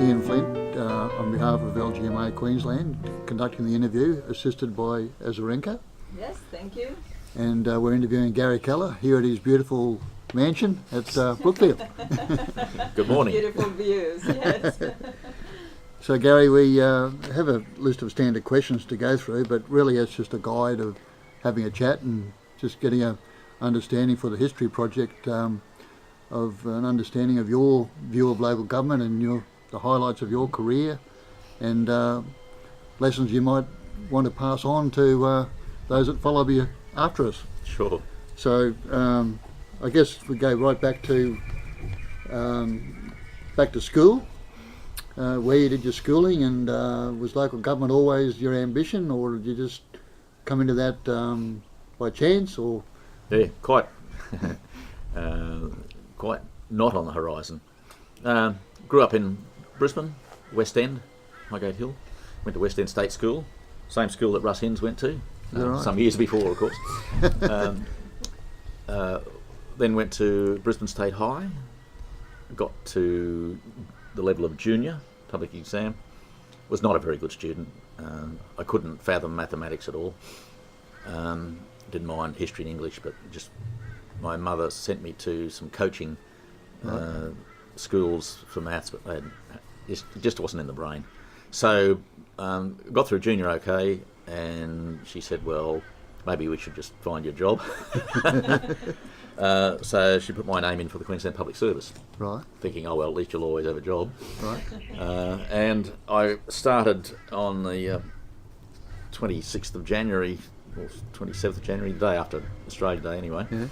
Ian Flint, on behalf of LGMA Queensland, conducting the interview, assisted by Azarenka. Yes, thank you. And we're interviewing Gary Kellar here at his beautiful mansion at Brookfield. Good morning. Beautiful views, yes. So Gary, we have a list of standard questions to go through, but really it's just a guide of having a chat and just getting a understanding for the history project of an understanding of your view of local government and the highlights of your career and lessons you might want to pass on to those that follow you after us. Sure. So I guess we go right back to school, where you did your schooling, and was local government always your ambition, or did you just come into that by chance? Or Yeah, quite quite not on the horizon. Grew up in Brisbane, West End, Highgate Hill. Went to West End State School, same school that Russ Hinds went to, right? some years before, of course. Then went to Brisbane State High, got to the level of junior, public exam. Was not a very good student. I couldn't fathom mathematics at all. Didn't mind history and English, but just my mother sent me to some coaching schools for maths, but it just wasn't in the brain. So got through junior okay, and she said, well, maybe we should just find you a job. So she put my name in for the Queensland Public Service, right? Thinking, oh well, at least you'll always have a job. Right. And I started on the 26th of January, or 27th of January, the day after Australia Day anyway, Yeah.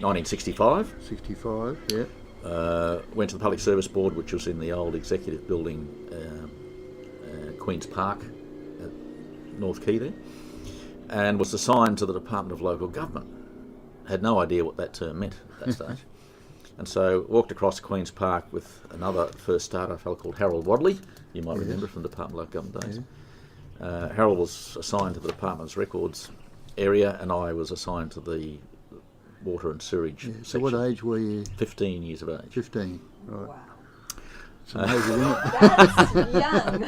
1965. 65. Yeah. Went to the Public Service Board, which was in the old executive building, Queen's Park at North Quay there, and was assigned to the Department of Local Government. Had no idea what that term meant at that stage. And so walked across Queen's Park with another first starter, a fellow called Harold Wadley, you might remember from the Department of Local Government days. Yeah. Harold was assigned to the Department's records area, and I was assigned to the water and sewage So section. what age were you? 15 years of age. 15. Right. Wow. It's amazing, isn't it? That's young.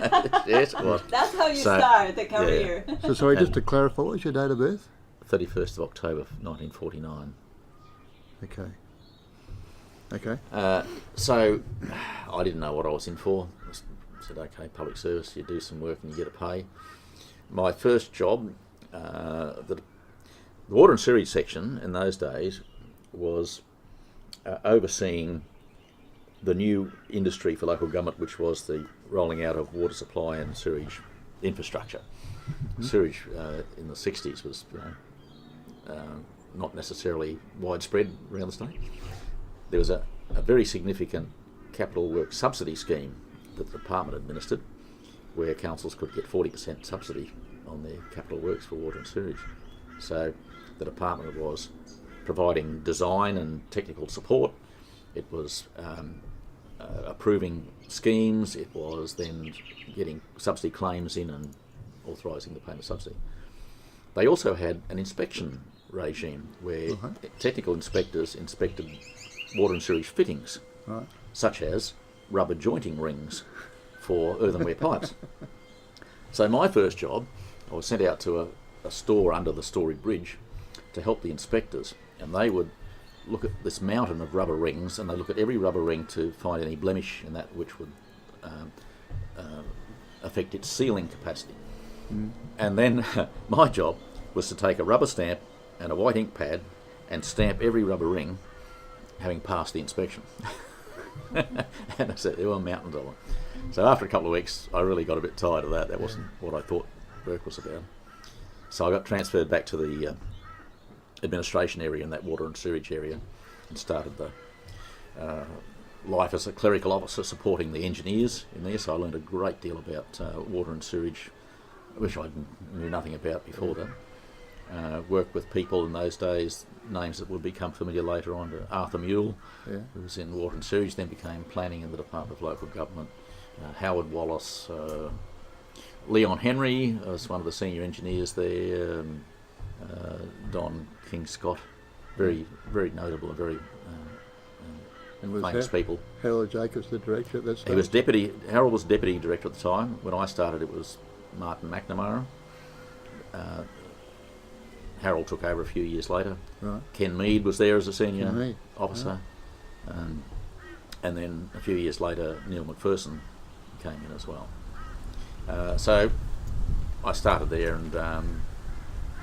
Yes, it was. That's how you So, start the career. So sorry, just to clarify, what was your date of birth? 31st of October 1949. Okay. Okay. So I didn't know what I was in for. I said, okay, public service, you do some work and you get a pay. My first job, the water and sewage section in those days was overseeing the new industry for local government, which was the rolling out of water supply and sewage infrastructure. Mm-hmm. Sewage in the 60s was not necessarily widespread around the state. There was a very significant capital works subsidy scheme that the department administered, where councils could get 40% subsidy on their capital works for water and sewage. So the department was providing design and technical support. It was approving schemes. It was then getting subsidy claims in and authorising the payment of subsidy. They also had an inspection regime where technical inspectors inspected water and sewage fittings, such as rubber jointing rings for earthenware pipes. So my first job, I was sent out to a store under the Story Bridge to help the inspectors, and they would look at this mountain of rubber rings, and they look at every rubber ring to find any blemish in that which would affect its sealing capacity. And then my job was to take a rubber stamp and a white ink pad and stamp every rubber ring, having passed the inspection. And I said there were mountains of them. So after a couple of weeks, I really got a bit tired of that. That wasn't what I thought work was about. So I got transferred back to the administration area in that water and sewage area, and started the life as a clerical officer supporting the engineers in there. So I learned a great deal about water and sewage, which I knew nothing about before that. Worked with people in those days, names that would become familiar later on, to Arthur Mule, who was in water and sewage, then became planning in the Department of Local Government. Howard Wallace, Leon Henry was one of the senior engineers there, Don King Scott, very, very notable and very And was famous people. Harold Jacobs the director at that stage? Harold was deputy director at the time. When I started, it was Martin McNamara. Harold took over a few years later. Right. Ken Mead was there as a senior Ken Mead. officer. And then a few years later, Neil McPherson came in as well. So I started there and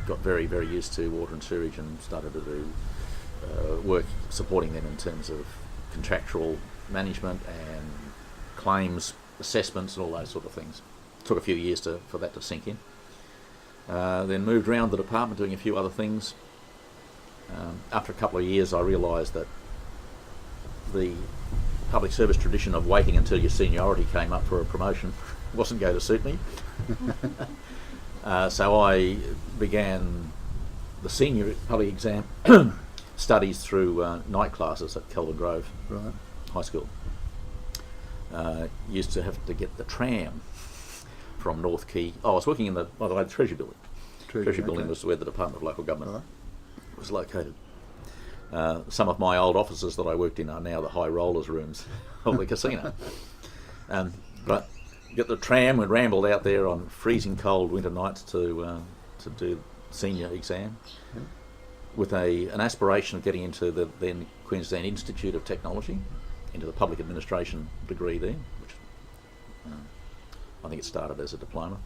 got very, very used to water and sewage and started to do work supporting them in terms of contractual management and claims assessments and all those sort of things. Took a few years for that to sink in. Then moved around the department doing a few other things. After a couple of years I realised that the public service tradition of waiting until your seniority came up for a promotion wasn't going to suit me. So I began the senior public exam studies through night classes at Kelvin Grove Right. High School. Used to have to get the tram from North Quay. I was working in the Treasury Building. Treasury Building was where the Department of Local Government was located. Some of my old offices that I worked in are now the high rollers rooms of the casino. But get the tram and rambled out there on freezing cold winter nights to do senior exam, with an aspiration of getting into the then Queensland Institute of Technology, into the public administration degree there, which I think it started as a diploma.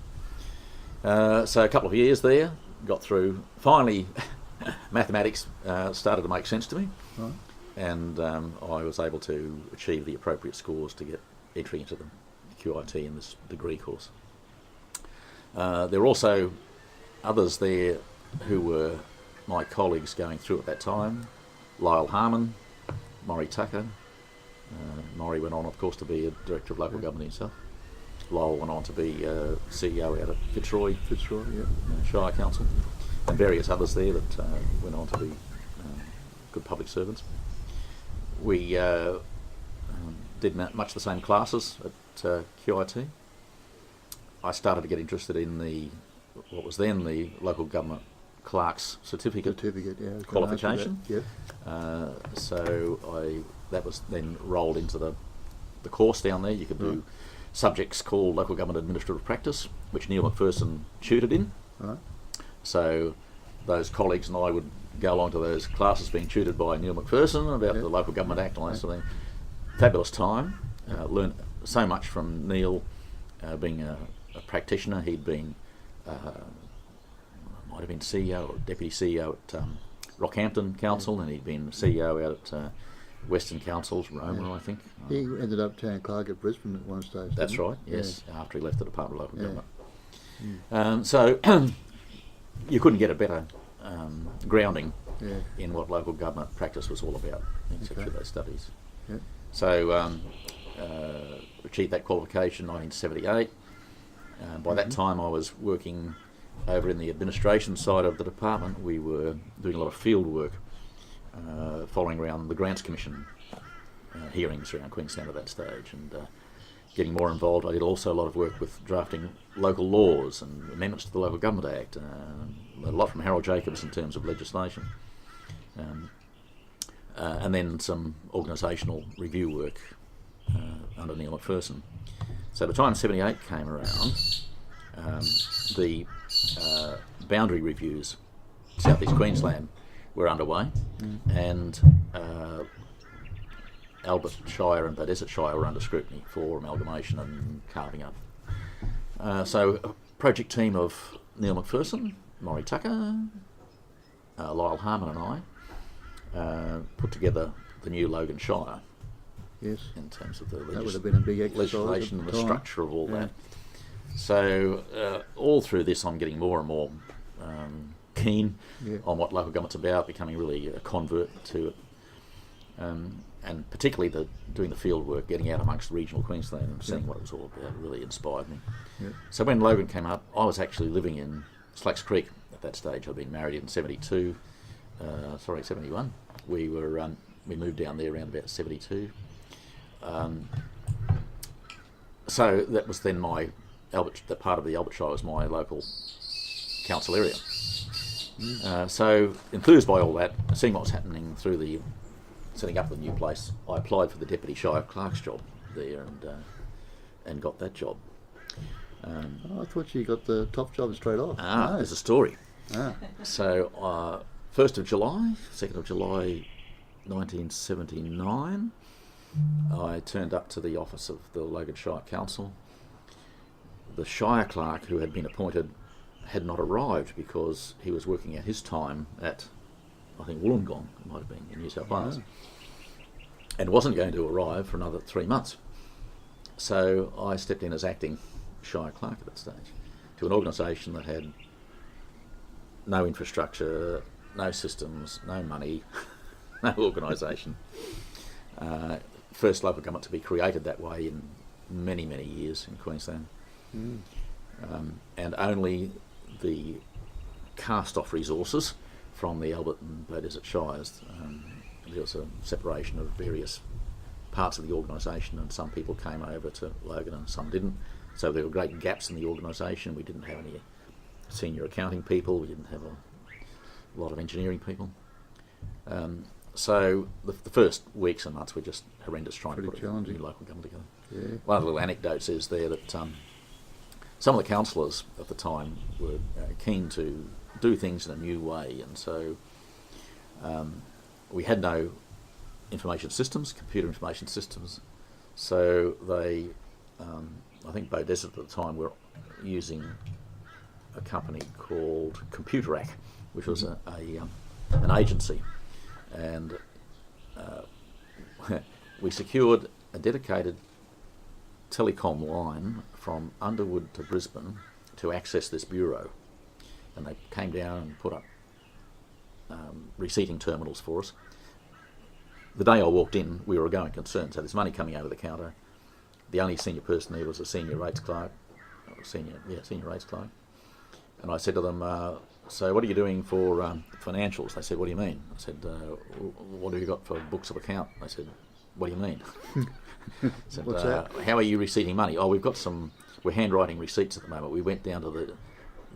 So a couple of years there, got through. Finally, mathematics started to make sense to me, Right. and I was able to achieve the appropriate scores to get entry into the QIT in this degree course. There were also others there who were my colleagues going through at that time. Lyle Harmon, Maury Tucker. Maury went on, of course, to be a Director of Local Government himself. Lyle went on to be CEO out at Fitzroy Shire Council, and various others there that went on to be good public servants. We did much the same classes at QIT. I started to get interested in what was then the Local Government Clerk's Certificate qualification. So that was then rolled into the course down there. You could do subjects called Local Government Administrative Practice, which Neil McPherson tutored in. Right. So those colleagues and I would go along to those classes being tutored by Neil McPherson about the Local Government Act and all that sort of thing. Fabulous time. Learned so much from Neil, being a practitioner. He'd been might have been CEO or Deputy CEO at Rockhampton Council, and he'd been CEO out at Western Councils, Roma, I think. He ended up town clerk at Brisbane at one stage. That's didn't right, he? yes, after he left the Department of Local Government. So you couldn't get a better grounding in what local government practice was all about, except for those studies. Yeah. So achieved that qualification in 1978. By that time I was working over in the administration side of the department. We were doing a lot of field work, following around the Grants Commission hearings around Queensland at that stage, and getting more involved. I did also a lot of work with drafting local laws and amendments to the Local Government Act, a lot from Harold Jacobs in terms of legislation, and then some organisational review work under Neil McPherson. So by the time 78 came around, the boundary reviews, South East Queensland, were underway, and Albert Shire and Badesset Shire were under scrutiny for amalgamation and carving up. So a project team of Neil McPherson, Maury Tucker, Lyle Harmon and I put together the new Logan Shire. Yes. In terms of the That would have been a big exercise legislation at and the the time. structure of all that. So all through this I'm getting more and more keen on what local government's about, becoming really a convert to it. And particularly doing the field work, getting out amongst regional Queensland and seeing what it was all about really inspired me. Yeah. So when Logan came up, I was actually living in Slacks Creek at that stage. I'd been married in 71. We moved down there around about 72. So that was then the part of the Albert Shire was my local council area. So enthused by all that, seeing what was happening through the setting up the new place, I applied for the deputy shire clerk's job there and got that job. I thought you got the top job straight off. No. There's a story. Ah. So 1st of July, 2nd of July 1979, I turned up to the office of the Logan Shire Council. The Shire Clerk who had been appointed had not arrived because he was working at his time at, I think, Wollongong, it might have been, in New South Wales, and wasn't going to arrive for another 3 months. So I stepped in as acting Shire Clerk at that stage to an organisation that had no infrastructure, no systems, no money, no organisation. First local government to be created that way in many, many years in Queensland. And only the cast-off resources from the Albert and Bay Desert Shires. There was a separation of various parts of the organisation, and some people came over to Logan and some didn't. So there were great gaps in the organisation. We didn't have any senior accounting people. We didn't have a lot of engineering people. So the first weeks and months were just horrendous trying to put a new local government together. Yeah. One of the little anecdotes is there that some of the councillors at the time were keen to do things in a new way, and so we had no information systems, computer information systems, so they, I think Bay Desert at the time, were using a company called Computerac, which was an agency, and we secured a dedicated telecom line from Underwood to Brisbane to access this bureau, and they came down and put up receipting terminals for us. The day I walked in, we were a going concern, so there's money coming over the counter. The only senior person there was a senior rates clerk, senior rates clerk, and I said to them, so what are you doing for financials? They said, what do you mean? I said, what have you got for books of account? They said, what do you mean? I said, What's that? How are you receipting money? Oh, we're handwriting receipts at the moment. We went down to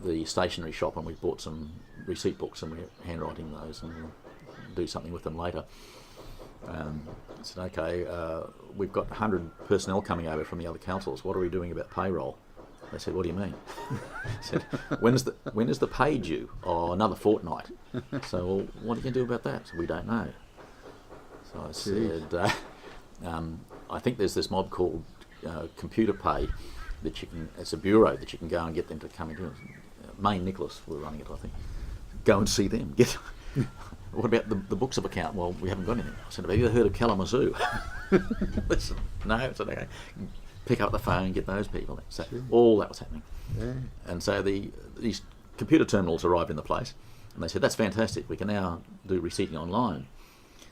the stationery shop and we bought some receipt books and we're handwriting those and we'll do something with them later. I said, okay, we've got 100 personnel coming over from the other councils. What are we doing about payroll? They said, what do you mean? I said, when is the pay due? Oh, another fortnight. So, well, what are you going to do about that? So, we don't know. So I said, I think there's this mob called Computer Pay that you can, it's a bureau that you can go and get them to come into. Maine Nicholas were running it, I think. Go and see them. What about the books of account? Well, we haven't got anything. I said, have you ever heard of Kalamazoo? Listen, no. I said, okay. Pick up the phone, get those people. So all that was happening. Yeah. And so these computer terminals arrived in the place, and they said, that's fantastic. We can now do receipting online.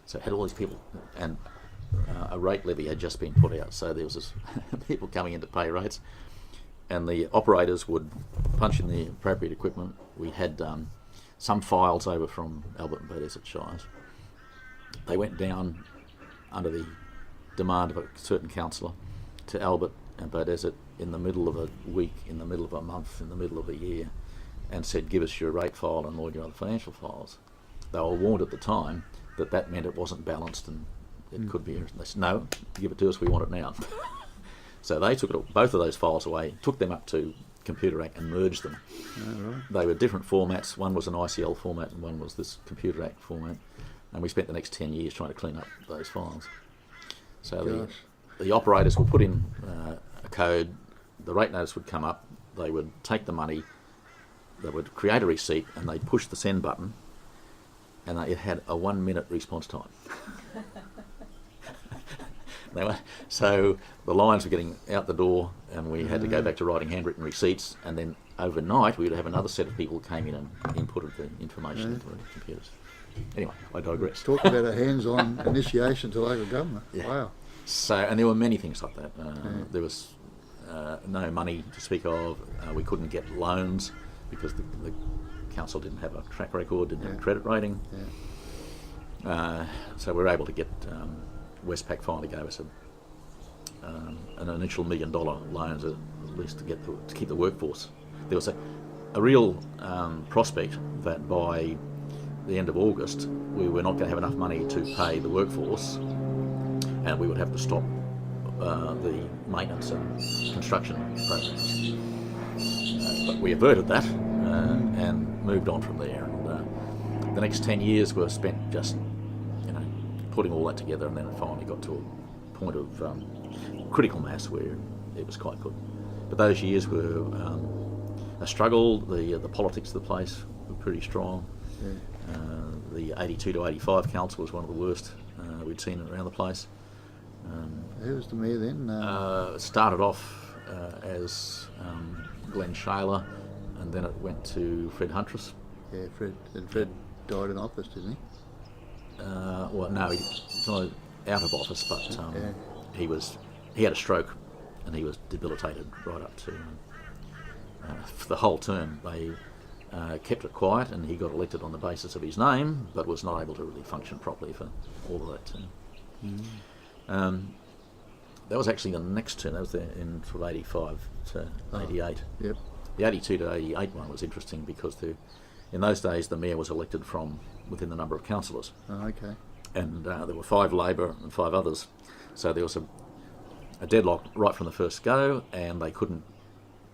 So it had all these people, and a rate levy had just been put out. So there was this people coming in to pay rates, and the operators would punch in the appropriate equipment. We had some files over from Albert and Bay Desert Shires. They went down under the demand of a certain councillor to Albert and Bay Desert in the middle of a week, in the middle of a month, in the middle of a year, and said, give us your rate file and all your other financial files. They were warned at the time that meant it wasn't balanced and it could be. They said, no, give it to us, we want it now. So they took both of those files away, took them up to Computerac and merged them. Oh, right. They were different formats. One was an ICL format and one was this Computerac format. And we spent the next 10 years trying to clean up those files. So the operators would put in a code, the rate notice would come up, they would take the money, they would create a receipt, and they'd push the send button, and it had a 1 minute response time. So the lines were getting out the door, and we had to go back to writing handwritten receipts, and then overnight we would have another set of people who came in and inputted the information into the computers. Anyway, I digress. Talk about a hands-on initiation to local government. Yeah. Wow. So, and there were many things like that. There was no money to speak of. We couldn't get loans because the council didn't have a track record, didn't have a credit rating. Yeah. So we were able to get, Westpac finally gave us an initial $1 million loan at least to keep the workforce. There was a real prospect that by the end of August, we were not going to have enough money to pay the workforce, and we would have to stop the maintenance and construction programs. But we averted that and moved on from there. And the next 10 years were spent just, putting all that together, and then it finally got to a point of critical mass where it was quite good. But those years were a struggle. The politics of the place were pretty strong. Yeah. The 82 to 85 council was one of the worst we'd seen around the place. Who was the mayor then? It started off as Glenn Shaler, and then it went to Fred Huntress. Yeah, Fred. And Fred died in office, didn't he? Well, no, he's not out of office, but Yeah. he had a stroke, and he was debilitated right up to for the whole term. They kept it quiet, and he got elected on the basis of his name, but was not able to really function properly for all of that term. That was actually the next term. That was in sort of 85 to 88. Yep. The 82 to 88 one was interesting because in those days the mayor was elected from within the number of councillors. Oh, okay. And there were 5 Labor and 5 others. So there was a deadlock right from the first go, and they couldn't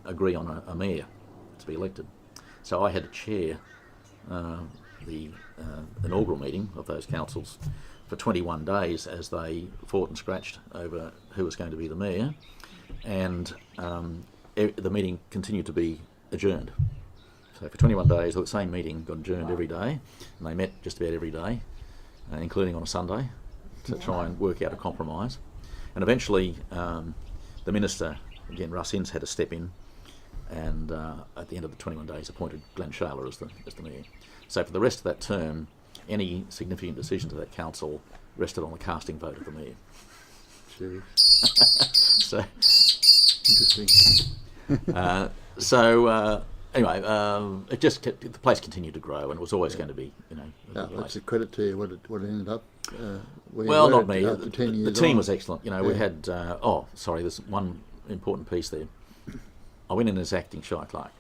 agree on a mayor to be elected. So I had to chair the inaugural meeting of those councils for 21 days as they fought and scratched over who was going to be the mayor, and the meeting continued to be adjourned. So for 21 days, the same meeting got adjourned every day, and they met just about every day, including on a Sunday, to try and work out a compromise. And eventually, the minister, again Russ Ince, had to step in, and at the end of the 21 days appointed Glenn Shaler as the mayor. So for the rest of that term, any significant decisions of that council rested on the casting vote of the mayor. Jeez. So, Interesting. Anyway, it just kept, the place continued to grow, and it was always going to be, a good place. That's a credit to you. What it ended up. Well, not me. After 10 years the team on. was excellent. We had. There's one important piece there. I went in as acting Shire Clerk.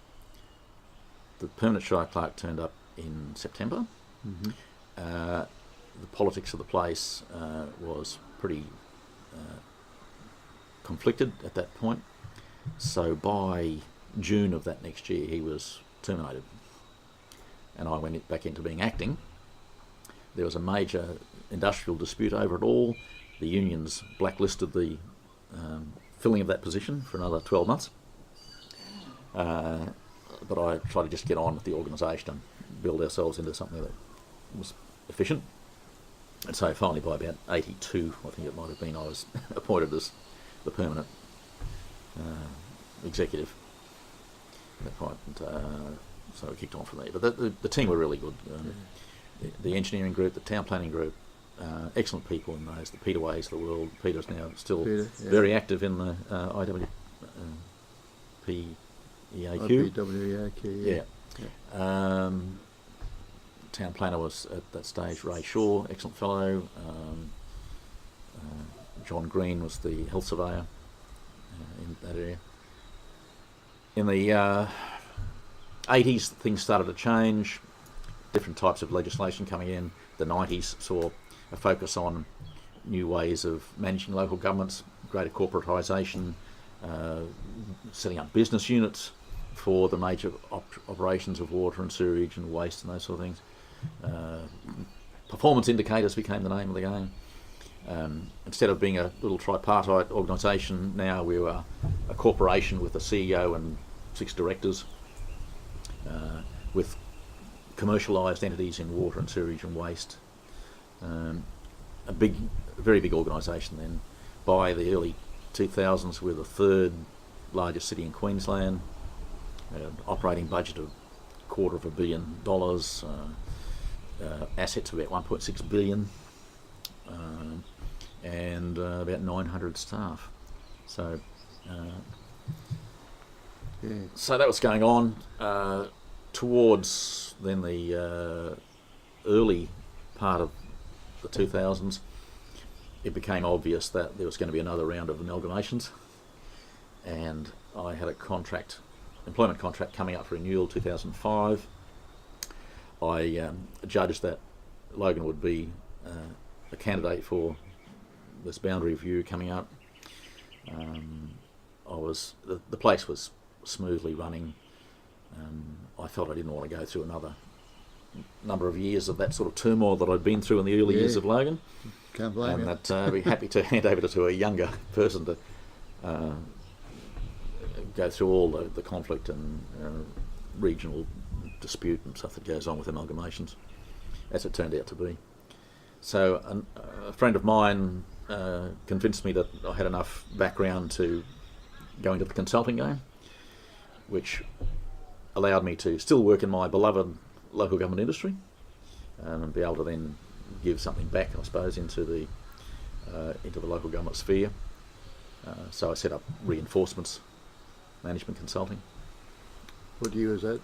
The permanent Shire Clerk turned up in September. Mm-hmm. The politics of the place was pretty conflicted at that point. So by June of that next year, he was terminated, and I went back into being acting. There was a major industrial dispute over it all. The unions blacklisted the filling of that position for another 12 months. But I tried to just get on with the organisation and build ourselves into something that was efficient. And so finally by about 82, I think it might have been, I was appointed as the permanent executive at that point. So it kicked on from there. But the team were really good. The engineering group, the town planning group, excellent people in those, the Peter Ways of the world. Peter's now still very active in the IWPEAQ. IWPEAQ, yeah. Town planner was at that stage Ray Shaw, excellent fellow. John Green was the health surveyor in that area. In the 80s, things started to change. Different types of legislation coming in. The 90s saw a focus on new ways of managing local governments, greater corporatisation, setting up business units for the major operations of water and sewerage and waste and those sort of things. Performance indicators became the name of the game. Instead of being a little tripartite organisation, now we were a corporation with a CEO and 6 directors, with commercialised entities in water and sewerage and waste. A very big organisation then. By the early 2000s, we're the 3rd largest city in Queensland. An operating budget of $250 million, assets of about 1.6 billion, and about 900 staff. So, so that was going on. Towards then the early part of the 2000s, it became obvious that there was going to be another round of amalgamations, and I had a employment contract coming up for renewal 2005. I judged that Logan would be a candidate for this boundary review coming up. The place was smoothly running. I felt I didn't want to go through another number of years of that sort of turmoil that I'd been through in the early years of Logan. Can't blame And you. that I'd be happy to hand over to a younger person to go through all the conflict and regional dispute and stuff that goes on with amalgamations, as it turned out to be. So a friend of mine convinced me that I had enough background to go into the consulting game, which allowed me to still work in my beloved local government industry and be able to then give something back, I suppose, into the local government sphere. So I set up Reinforcements Management Consulting. What year was that?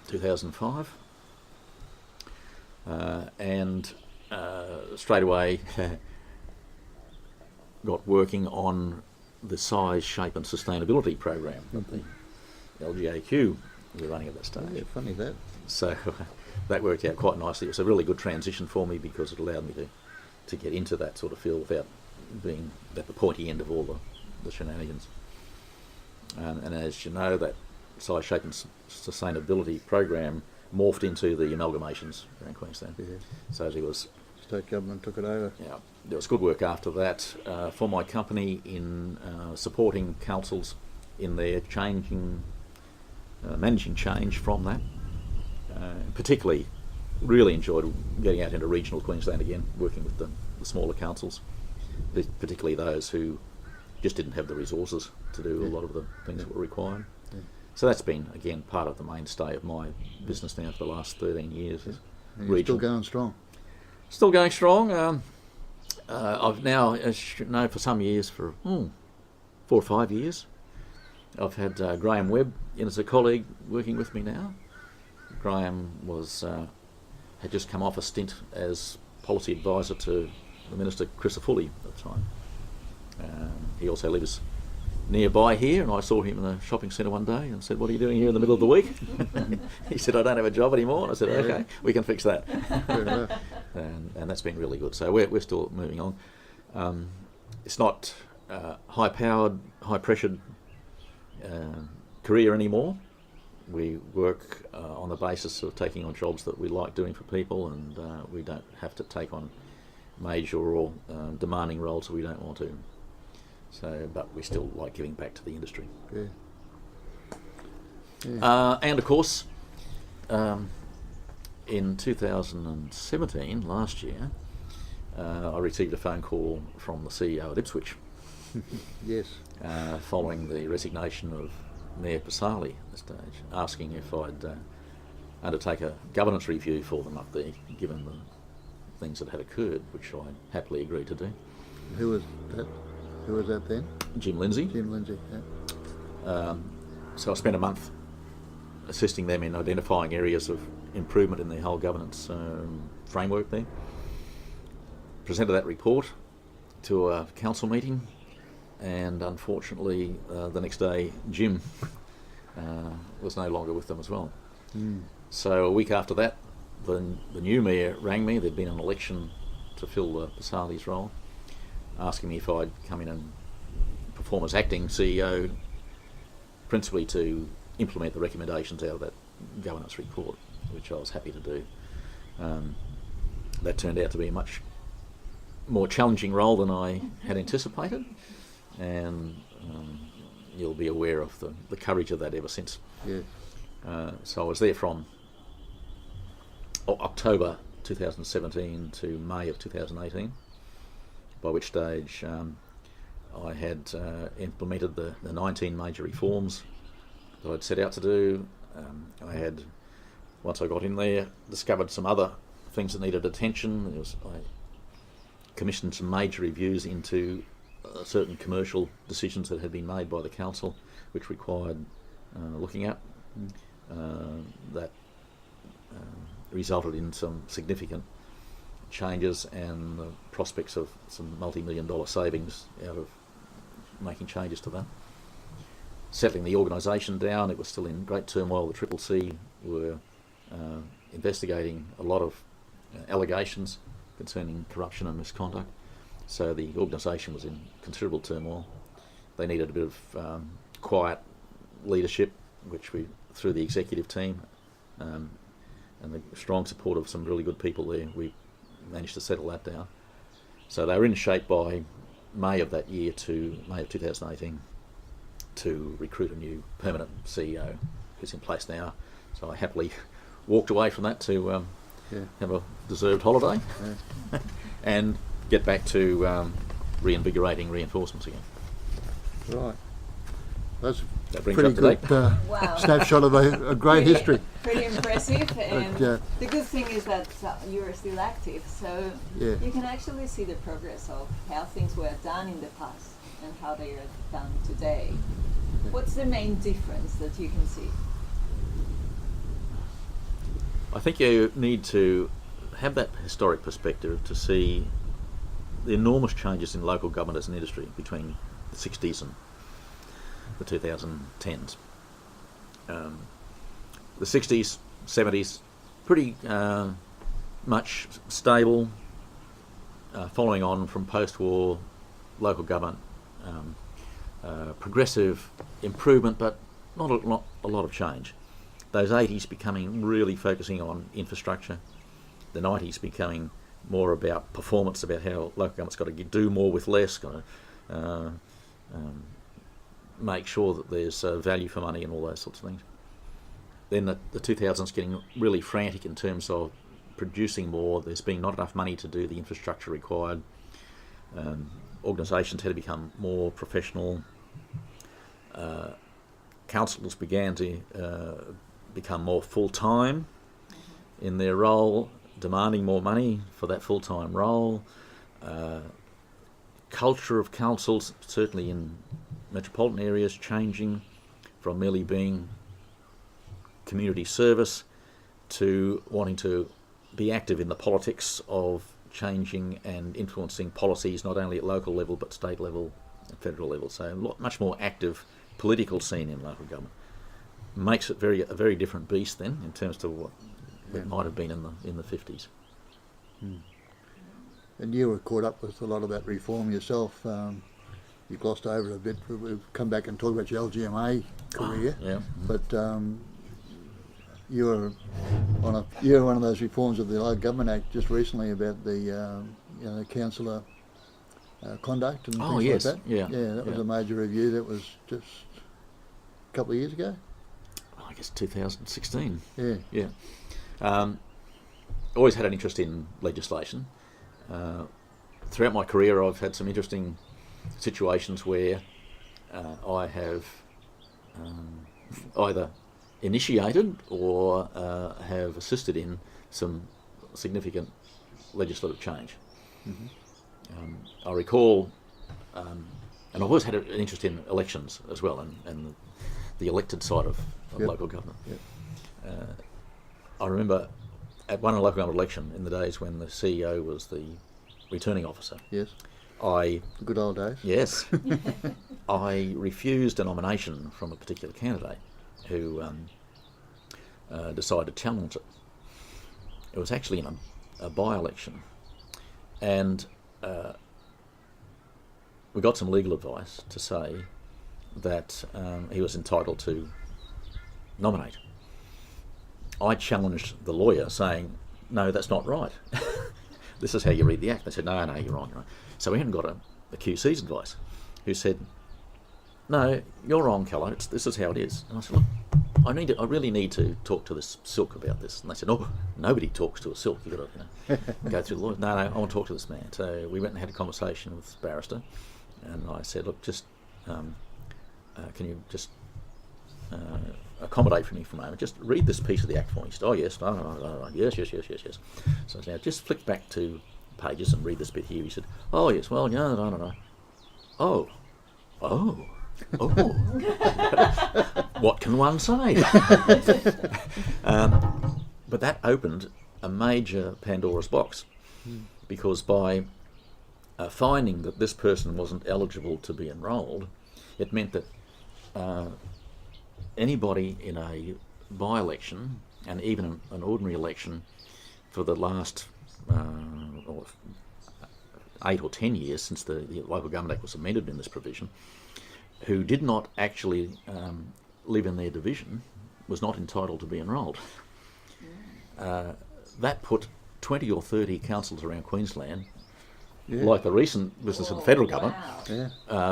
2005. And straight away got working on the size, shape and sustainability program that the LGMA Qld were running at that stage. Yeah, funny that. So that worked out quite nicely. It was a really good transition for me because it allowed me to get into that sort of field without being at the pointy end of all the shenanigans. And as you know, that size, shape and sustainability program morphed into the amalgamations around Queensland. Yeah. So there was State government took it over. there was good work after that for my company in supporting councils in their managing change from that. Particularly, really enjoyed getting out into regional Queensland again, working with the smaller councils, particularly those who just didn't have the resources to do a lot of the things that were required. Yeah. So that's been, again, part of the mainstay of my business now for the last 13 years. Is And you're still regional. going strong. Still going strong. I've now, as you know, for some years, for 4 or 5 years, I've had Graham Webb in as a colleague working with me now. Graham had just come off a stint as policy advisor to the Minister Crisafulli at the time. He also lives nearby here, and I saw him in a shopping centre one day and said, "What are you doing here in the middle of the week?" He said, "I don't have a job anymore." And I said, "Okay, we can fix that." Fair enough. And that's been really good. So we're still moving on. It's not high-powered, high-pressured career anymore. We work on the basis of taking on jobs that we like doing for people, and we don't have to take on major or demanding roles that we don't want to. So, but we still like giving back to the industry. Yeah. Yeah. And of course, in 2017, last year, I received a phone call from the CEO at Ipswich Yes. following the resignation of Mayor Pasali at this stage, asking if I'd undertake a governance review for them up there, given the things that had occurred, which I happily agreed to do. Who was that? Who was that then? Jim Lindsay. Jim Lindsay. Yeah. So I spent a month assisting them in identifying areas of improvement in their whole governance framework there. Presented that report to a council meeting, and unfortunately the next day Jim was no longer with them as well. So a week after that, the new mayor rang me. There'd been an election to fill Pasali's role, asking me if I'd come in and perform as acting CEO, principally to implement the recommendations out of that governance report, which I was happy to do. That turned out to be a much more challenging role than I had anticipated, and you'll be aware of the courage of that ever since. Yes. So I was there from October 2017 to May of 2018, by which stage I had implemented the 19 major reforms that I'd set out to do. I had, once I got in there, discovered some other things that needed attention. I commissioned some major reviews into certain commercial decisions that had been made by the council, which required looking at. That resulted in some significant changes and the prospects of some multi-million-dollar savings out of making changes to that. Settling the organisation down, it was still in great turmoil. The CCC were investigating a lot of allegations concerning corruption and misconduct. So the organisation was in considerable turmoil. They needed a bit of quiet leadership, which we, through the executive team and the strong support of some really good people there, we managed to settle that down. So they were in shape by May of that year to May of 2018 to recruit a new permanent CEO who's in place now. So I happily walked away from that to have a deserved holiday and get back to reinvigorating reinforcements again. Right. That's a That brings pretty you up to good date. Wow. snapshot of a great history. Pretty impressive. And But, the good thing is that you're still active, so Yeah. you can actually see the progress of how things were done in the past and how they are done today. What's the main difference that you can see? I think you need to have that historic perspective to see the enormous changes in local government as an industry between the 60s and the 2010s. The 60s, 70s, pretty much stable, following on from post-war local government, progressive improvement, but not a lot of change. Those 80s becoming really focusing on infrastructure, the 90s becoming more about performance, about how local government's got to do more with less, got to make sure that there's value for money and all those sorts of things. Then the 2000s getting really frantic in terms of producing more. There's been not enough money to do the infrastructure required. Organisations had to become more professional. Councils began to become more full-time in their role, demanding more money for that full-time role. Culture of councils, certainly in metropolitan areas, changing from merely being community service to wanting to be active in the politics of changing and influencing policies not only at local level but state level and federal level. So much more active political scene in local government. Makes it a very different beast then in terms of what it might have been in the 50s. And you were caught up with a lot of that reform yourself. You glossed over it a bit. We'll come back and talk about your LGMA career. Yeah. But you were one of those reforms of the Local Government Act just recently about the councillor conduct and things yes. like that. Yeah. That was a major review. That was just a couple of years ago. I guess 2016. Yeah. Always had an interest in legislation. Throughout my career, I've had some interesting situations where I have either initiated or have assisted in some significant legislative change. I recall, and I've always had an interest in elections as well, and the elected side of local government. I remember at one local government election in the days when the CEO was the returning officer. Yes. The good old days. Yes. I refused a nomination from a particular candidate who decided to challenge it. It was actually in a by-election, and we got some legal advice to say that he was entitled to nominate. I challenged the lawyer saying, no, that's not right. This is how you read the act. They said, no, you're wrong. So we hadn't got a QC's advice who said, no, you're wrong, Kellar. This is how it is. And I said, look, I really need to talk to this silk about this. And they said, oh, nobody talks to a silk. You've got to go through the lawyer. No, I want to talk to this man. So we went and had a conversation with the barrister. And I said, look, just can you just accommodate for me for a moment? Just read this piece of the act for me. He said, oh, yes, yes. So I said, now just flick back 2 pages and read this bit here. He said, oh, yes, well, no. Oh. What can one say? But that opened a major Pandora's box, because by finding that this person wasn't eligible to be enrolled, it meant that anybody in a by-election and even an ordinary election for the last 8 or 10 years since the Local Government Act was amended in this provision, who did not actually live in their division was not entitled to be enrolled. That put 20 or 30 councils around Queensland, like the recent business of the federal government,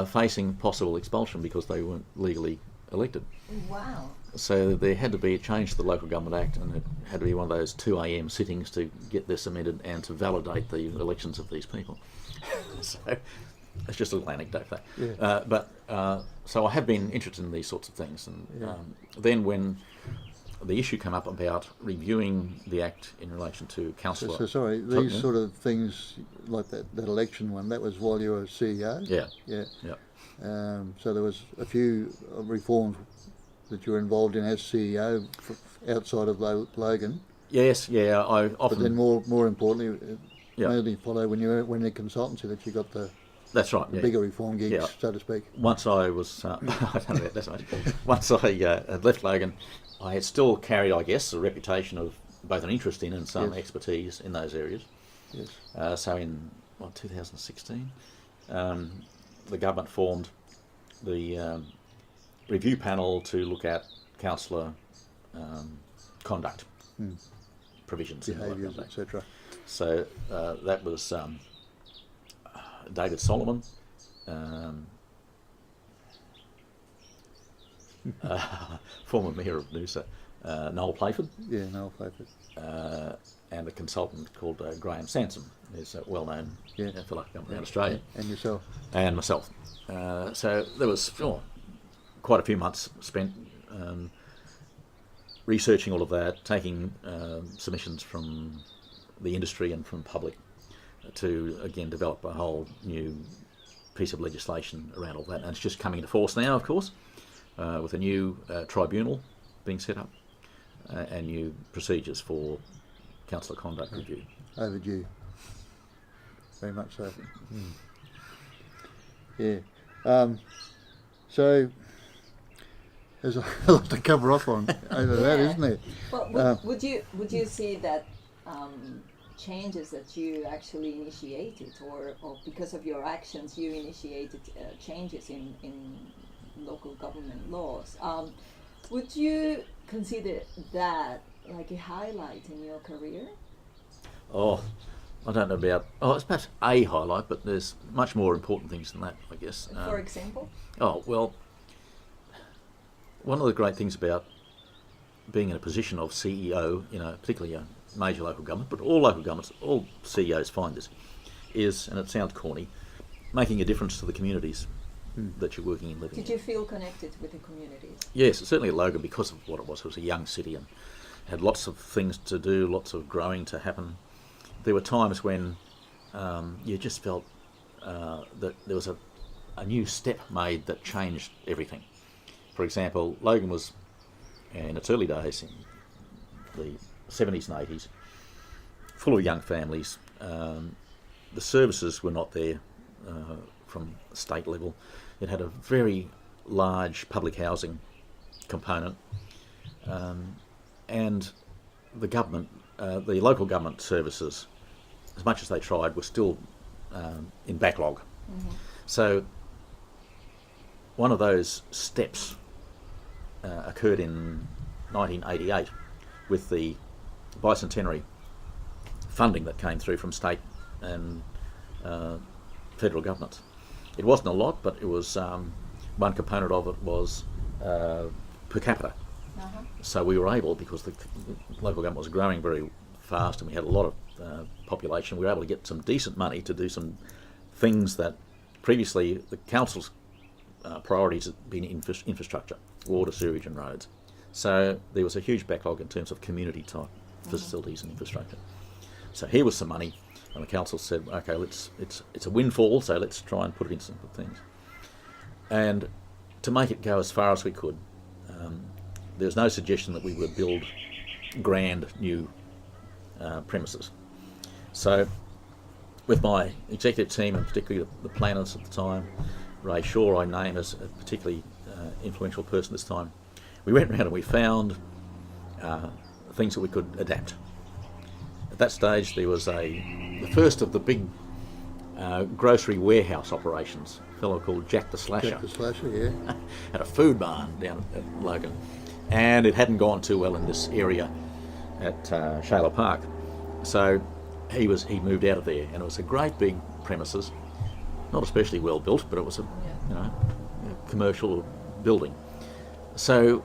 facing possible expulsion because they weren't legally elected. Wow. So there had to be a change to the Local Government Act, and it had to be one of those 2 a.m. sittings to get this amended and to validate the elections of these people. So it's just a little anecdote there. So I have been interested in these sorts of things, and then when the issue came up about reviewing the Act in relation to councillor... So sorry, these sort of things, like that election one, that was while you were CEO? Yeah. So there was a few reforms that you were involved in as CEO outside of Logan. Yes, I often... But then more importantly, mainly follow when you were in a consultancy that you got the... That's right. The bigger reform gigs, so to speak. Once I was... I don't know about that so much. Once I had left Logan, I had still carried, I guess, a reputation of both an interest in and some expertise in those areas. Yes. So in 2016, the government formed the review panel to look at councillor conduct provisions, behaviours, etc. So that was David Solomon, former mayor of Noosa, Noel Playford. Yeah, Noel Playford. And a consultant called Graham Sansom, who's well-known for Local Government around Australia. And yourself. And myself. So there was quite a few months spent researching all of that, taking submissions from the industry and from public to, again, develop a whole new piece of legislation around all that. And it's just coming into force now, of course, with a new tribunal being set up and new procedures for councillor conduct review. Overdue. Very much so. Yeah. So there's a lot to cover off on over that, isn't there? Well, would you see that changes that you actually initiated, or because of your actions you initiated changes in local government laws? Would you consider that like a highlight in your career? Oh, I don't know about... Oh, it's perhaps a highlight, but there's much more important things than that, I guess. For example? Oh, well, one of the great things about being in a position of CEO, particularly a major local government, but all local governments, all CEOs find this, is, and it sounds corny, making a difference to the communities that you're working and living in. Did you feel connected with the communities? Yes, certainly at Logan, because of what it was. It was a young city and had lots of things to do, lots of growing to happen. There were times when you just felt that there was a new step made that changed everything. For example, Logan was, in its early days, in the 70s and 80s, full of young families. The services were not there from state level. It had a very large public housing component, and the government, the local government services, as much as they tried, were still in backlog. So one of those steps occurred in 1988 with the bicentenary funding that came through from state and federal governments. It wasn't a lot, but it was one component of it was per capita. So we were able, because the local government was growing very fast and we had a lot of population, we were able to get some decent money to do some things that previously the council's priorities had been infrastructure, water, sewage and roads. So there was a huge backlog in terms of community type facilities and infrastructure. So here was some money, and the council said, okay, it's a windfall, so let's try and put it into some things. And to make it go as far as we could, there was no suggestion that we would build grand new premises. So with my executive team, and particularly the planners at the time, Ray Shaw I name as a particularly influential person this time, we went around and we found things that we could adapt. At that stage, there was the first of the big grocery warehouse operations. A fellow called Jack the Slasher. Jack the Slasher, yeah. Had a food barn down at Logan, and it hadn't gone too well in this area at Shayla Park. So he moved out of there, and it was a great big premises, not especially well built, but it was a commercial building. So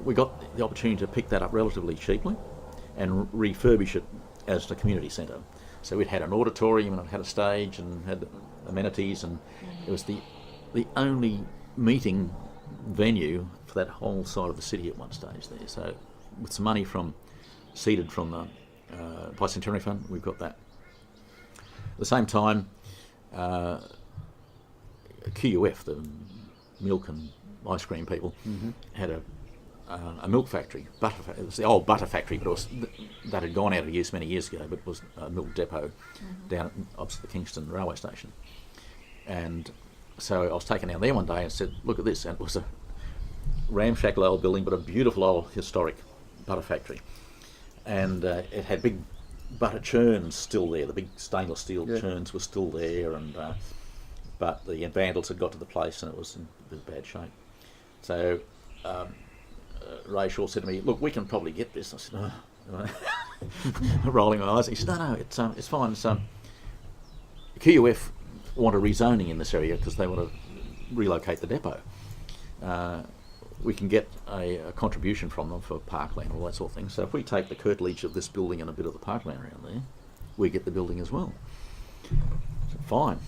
we got the opportunity to pick that up relatively cheaply and refurbish it as a community centre. So it had an auditorium and it had a stage and had amenities, and it was the only meeting venue for that whole side of the city at one stage there. So with some money seeded from the Bicentenary Fund, we've got that. At the same time, QUF, the milk and ice cream people, had a milk factory, it was the old butter factory, but that had gone out of use many years ago, but it was a milk depot down opposite the Kingston railway station. And so I was taken down there one day and said, look at this, and it was a ramshackle old building, but a beautiful old historic butter factory. And it had big butter churns still there, the big stainless steel churns were still there, and but the vandals had got to the place and it was in a bit of bad shape. So Ray Shaw said to me, look, we can probably get this. I said, oh. Rolling my eyes. He said, no, it's fine. It's, QUF want a rezoning in this area because they want to relocate the depot. We can get a contribution from them for parkland and all that sort of thing. So if we take the curtilage of this building and a bit of the parkland around there, we get the building as well. So, fine.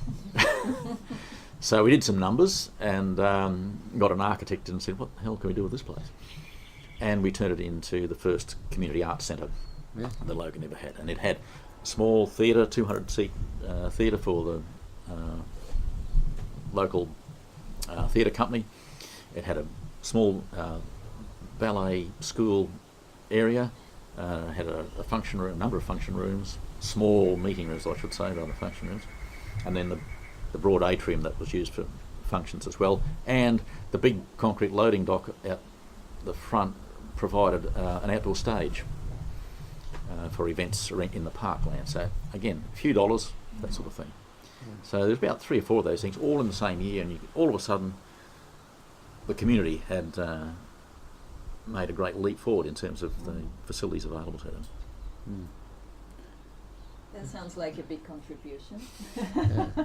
So we did some numbers and got an architect and said, what the hell can we do with this place? And we turned it into the first community arts centre that Logan ever had. And it had a small theatre, 200-seat theatre for the local theatre company. It had a small ballet school area, had a function room, a number of function rooms, small meeting rooms, I should say, rather than function rooms, and then the broad atrium that was used for functions as well, and the big concrete loading dock at the front provided an outdoor stage for events in the parkland. So again, a few dollars, that sort of thing. So there's about 3 or 4 of those things all in the same year, and all of a sudden the community had made a great leap forward in terms of the facilities available to them. That sounds like a big contribution.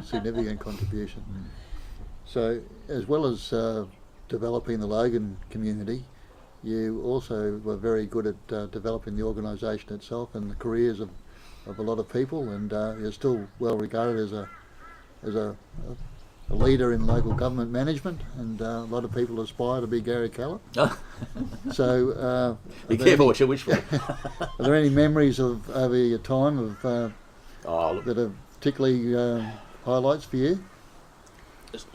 Significant contribution. So as well as developing the Logan community, you also were very good at developing the organisation itself and the careers of a lot of people, and you're still well regarded as a leader in local government management, and a lot of people aspire to be Gary Kellar. So be careful what you wish for. Are there any memories of over your time of that are particularly highlights for you?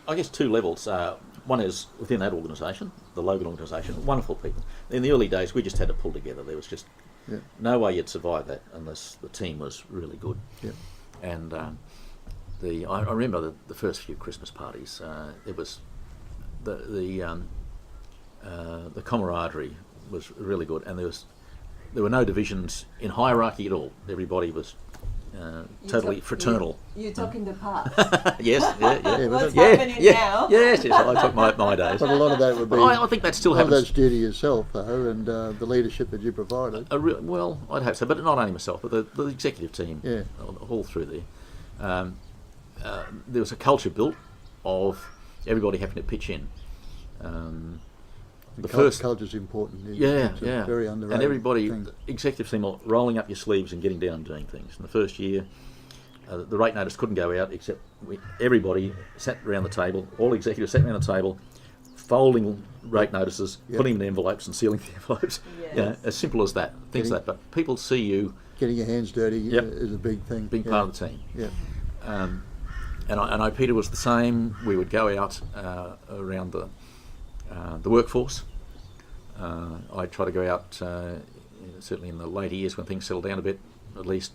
I guess 2 levels. One is within that organisation, the Logan organisation, wonderful people. In the early days, we just had to pull together. There was just no way you'd survive that unless the team was really good. And I remember the first few Christmas parties. It was the camaraderie was really good, and there were no divisions in hierarchy at all. Everybody was totally fraternal. You talk in the past. Yes, What's happening now? Yes, I took my days. But a lot of that would be. I think that still happens. That's due to yourself, though, and the leadership that you provided. Well, I'd hope so, but not only myself, but the executive team, all through there. There was a culture built of everybody having to pitch in. The first culture's important. It's very underrated. And everybody, thing. executive team, rolling up your sleeves and getting down and doing things. In the first year, the rate notice couldn't go out except everybody sat around the table. All executives sat around the table, folding rate notices, putting them in envelopes and sealing the envelopes. Yes. As simple as that. Things like that. But people see you. Getting your hands dirty is a big thing. Being part of the team. Yeah. And I know Peter was the same. We would go out around the workforce. I'd try to go out, certainly in the later years when things settled down a bit, at least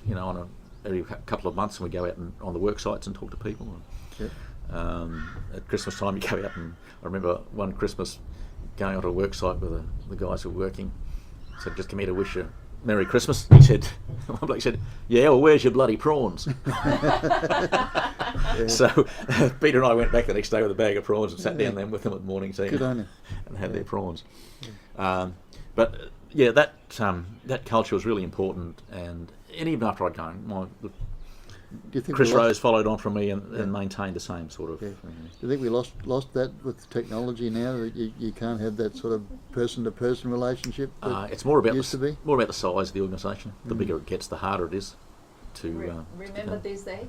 every couple of months, and we'd go out on the work sites and talk to people. At Christmas time, you go out, and I remember one Christmas going onto a work site with the guys who were working. So just come here to wish you Merry Christmas. He said, one bloke said, yeah, well, where's your bloody prawns? So Peter and I went back the next day with a bag of prawns and sat down there with them at morning tea and had their prawns. But yeah, that culture was really important, and even after I'd gone, Chris Rose followed on from me and maintained the same sort of. Do you think we lost that with technology now? That you can't have that sort of person-to-person relationship? It's more about used to be? more about the size of the organisation. The bigger it gets, the harder it is to. Remember this day?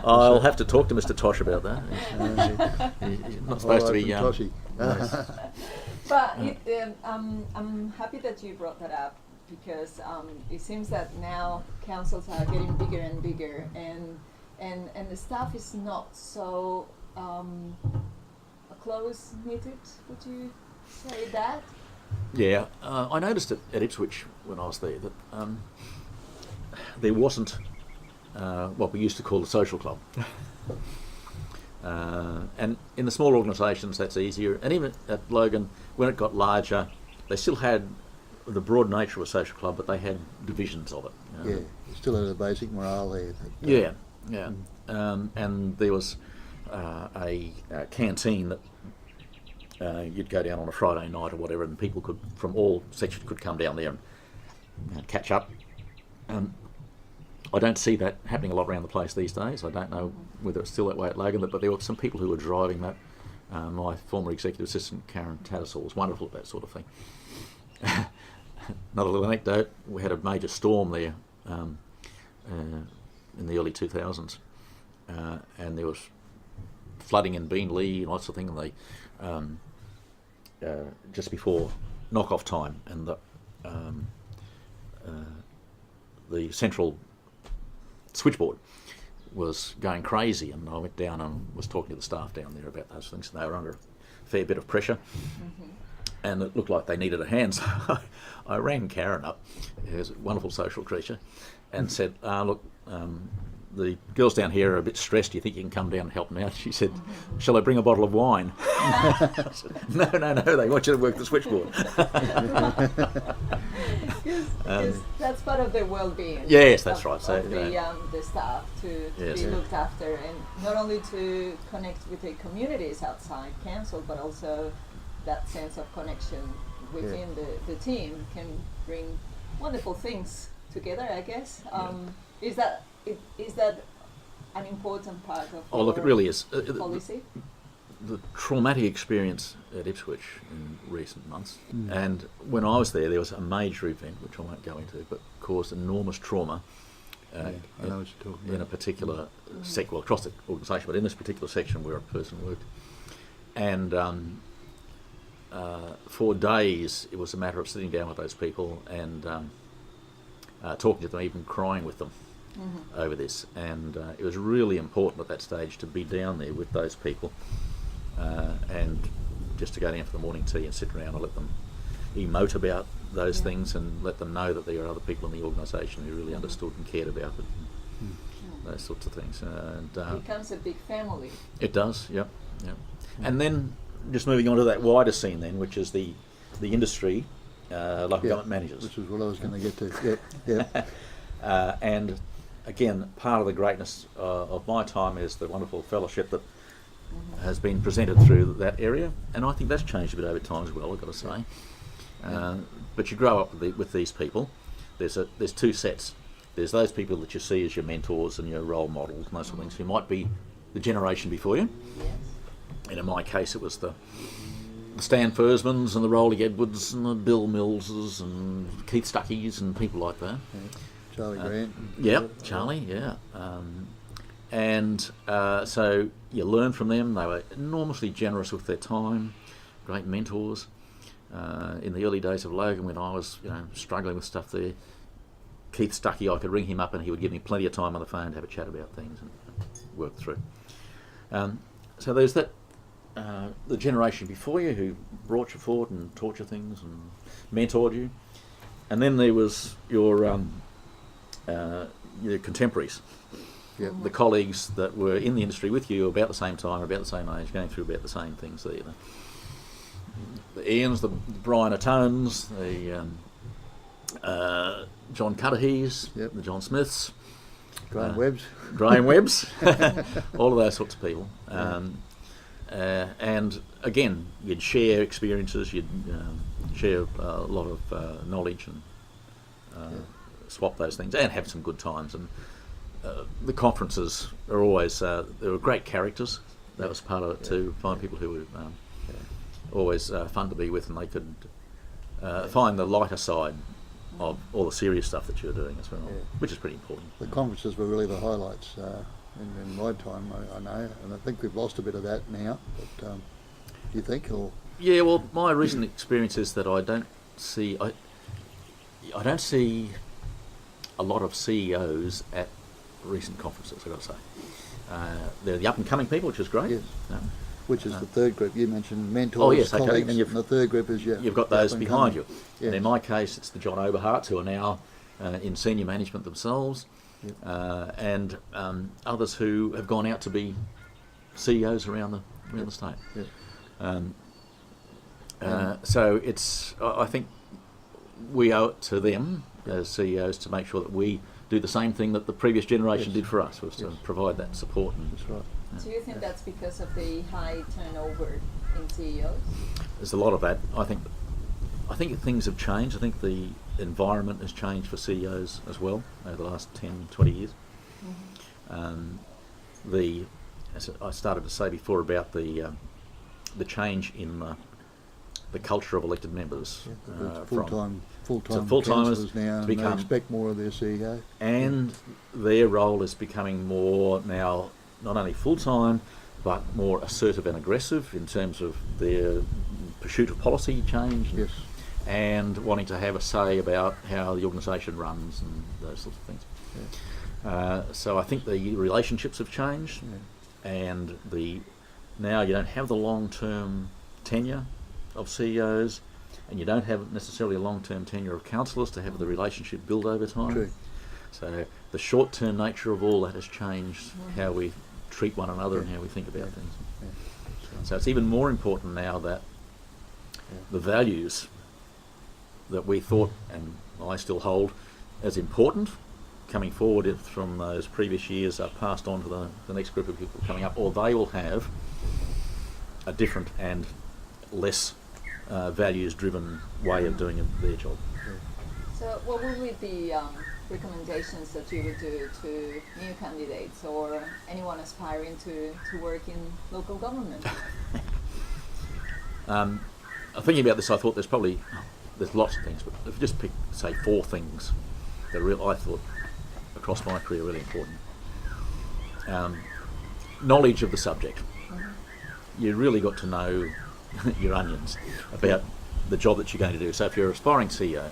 I'll have to talk to Mr. Tosh about that. He's not supposed to be young. But I'm happy that you brought that up, because it seems that now councils are getting bigger and bigger, and the staff is not so close knitted. Would you say that? Yeah, I noticed at Ipswich when I was there that there wasn't what we used to call the social club. And in the small organisations that's easier, and even at Logan, when it got larger, they still had the broad nature of a social club, but they had divisions of it. Yeah, still had a basic morale there. And there was a canteen that you'd go down on a Friday night or whatever, and people could from all sections could come down there and catch up. I don't see that happening a lot around the place these days. I don't know whether it's still that way at Logan, but there were some people who were driving that. My former executive assistant, Karen Tattersall, was wonderful at that sort of thing. Another little anecdote, we had a major storm there in the early 2000s, and there was flooding in Beenleigh and lots of things, and they just before knock-off time, and the central switchboard was going crazy, and I went down and was talking to the staff down there about those things, and they were under a fair bit of pressure. And it looked like they needed a hand, so I rang Karen up, who's a wonderful social creature, and said, look, the girls down here are a bit stressed, do you think you can come down and help them out? She said, shall I bring a bottle of wine? I said, no, they want you to work the switchboard. Because that's part of their well-being. Yes, that's right. So, the staff to be looked after, and not only to connect with the communities outside council, but also that sense of connection within the team can bring wonderful things together, I guess. Is that an important part of look, it really is. Policy? The traumatic experience at Ipswich in recent months, and when I was there was a major event, which I won't go into, but caused enormous trauma I know what you're talking about. in a particular sector, well, across the organisation, but in this particular section where a person worked. And for days it was a matter of sitting down with those people and talking to them, even crying with them over this. And it was really important at that stage to be down there with those people and just to go down for the morning tea and sit around and let them emote about those things and let them know that there are other people in the organisation who really understood and cared about it. Those sorts of things. And, it becomes a big family. It does, yep. And then just moving on to that wider scene then, which is the industry, local government managers. Which is what I was going to get to. And again, part of the greatness of my time is the wonderful fellowship that has been presented through that area, and I think that's changed a bit over time as well, I've got to say. But you grow up with these people. There's two sets. There's those people that you see as your mentors and your role models and those sort of things, who might be the generation before you. And in my case, it was the Stan Fursmans and the Rolly Edwards and the Bill Millses and Keith Stuckeys and people like that. Charlie Grant. Charlie, and so you learn from them. They were enormously generous with their time, great mentors. In the early days of Logan, when I was struggling with stuff there, Keith Stuckey, I could ring him up and he would give me plenty of time on the phone to have a chat about things and work through. So there's that, the generation before you who brought you forward and taught you things and mentored you. And then there was your contemporaries, the colleagues that were in the industry with you about the same time, about the same age, going through about the same things there. Ians, the Brian Atones, the John Cudahy's, Yep. the John Smiths, Graham Webb's. Graham Webb's, all of those sorts of people. And again, you'd share experiences, you'd share a lot of knowledge and swap those things and have some good times. And the conferences are always, there were great characters. That was part of it too, find people who were always fun to be with, and they could find the lighter side of all the serious stuff that you're doing as well, which is pretty important. The conferences were really the highlights in my time, I know, and I think we've lost a bit of that now, but do you think? Or Yeah, well, my recent experience is that I don't see a lot of CEOs at recent conferences, I've got to say. They're the up-and-coming people, which is great. Yes. Yeah. which is the third group? You mentioned mentors, Oh, yes, okay. colleagues, And and the third group is You've got those behind you. Yes. And in my case, it's the John Oberharts, who are now in senior management themselves, and others who have gone out to be CEOs around the state. So it's, I think we owe it to them as CEOs to make sure that we do the same thing that the previous generation did for us, was to provide that support. And That's right. Do you think that's because of the high turnover in CEOs? there's a lot of that. I think things have changed. I think the environment has changed for CEOs as well over the last 10, 20 years. As I started to say before about the change in the culture of elected members, Full-time full-timers councillors now, to and they become- expect more of their CEO. and their role is becoming more now not only full-time but more assertive and aggressive in terms of their pursuit of policy change, Yes. and wanting to have a say about how the organisation runs and those sorts of things. So I think the relationships have changed, and now you don't have the long-term tenure of CEOs, and you don't have necessarily a long-term tenure of councillors to have the relationship build over time. True. So the short-term nature of all that has changed how we treat one another and how we think about things. So it's even more important now that the values that we thought, and I still hold as important, coming forward from those previous years are passed on to the next group of people coming up, or they will have a different and less values-driven way of doing their job. So what would be the recommendations that you would do to new candidates or anyone aspiring to work in local government? Thinking about this, I thought there's lots of things, but if you just pick, say, 4 things that I thought across my career really important. Knowledge of the subject. You really got to know your onions about the job that you're going to do. So if you're an aspiring CEO,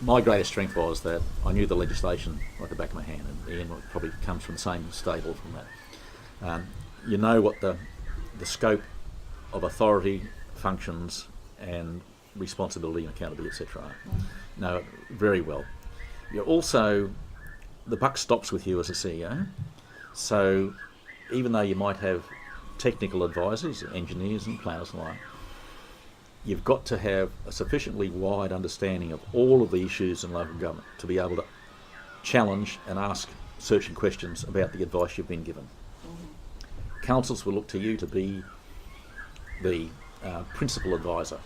my greatest strength was that I knew the legislation like the back of my hand, and Ian probably comes from the same stable from that. You know what the scope of authority, functions and responsibility and accountability, etc. Know it very well. You're also, the buck stops with you as a CEO, so even though you might have technical advisors, engineers and planners and like, you've got to have a sufficiently wide understanding of all of the issues in local government to be able to challenge and ask searching questions about the advice you've been given. Councils will look to you to be the principal advisor.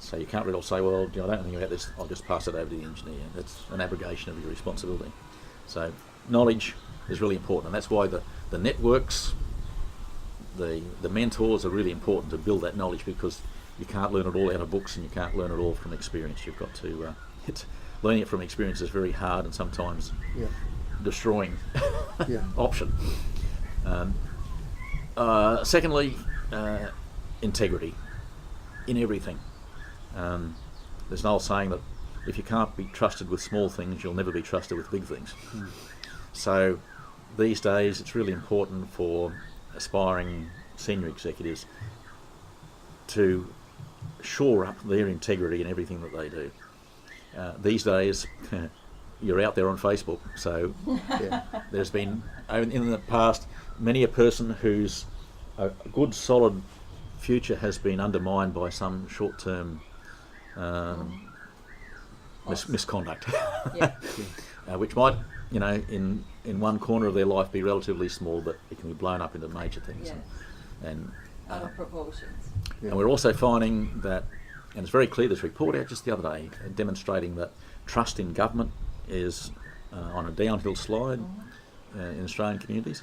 So you can't really say, well, I don't know anything about this, I'll just pass it over to the engineer. That's an abrogation of your responsibility. So knowledge is really important, and that's why the networks, the mentors are really important to build that knowledge, because you can't learn it all out of books and you can't learn it all from experience. You've got to, learning it from experience is very hard and sometimes destroying option. Secondly, integrity in everything. There's an old saying that if you can't be trusted with small things, you'll never be trusted with big things. So these days it's really important for aspiring senior executives to shore up their integrity in everything that they do. These days you're out there on Facebook, so there's been in the past many a person who's a good solid future has been undermined by some short-term misconduct, Yeah. which might, in one corner of their life be relatively small, but it can be blown up into major things. Yeah. And Out of proportions. Yeah. and we're also finding that, and it's very clear, this report out just the other day, demonstrating that trust in government is on a downhill slide in Australian communities.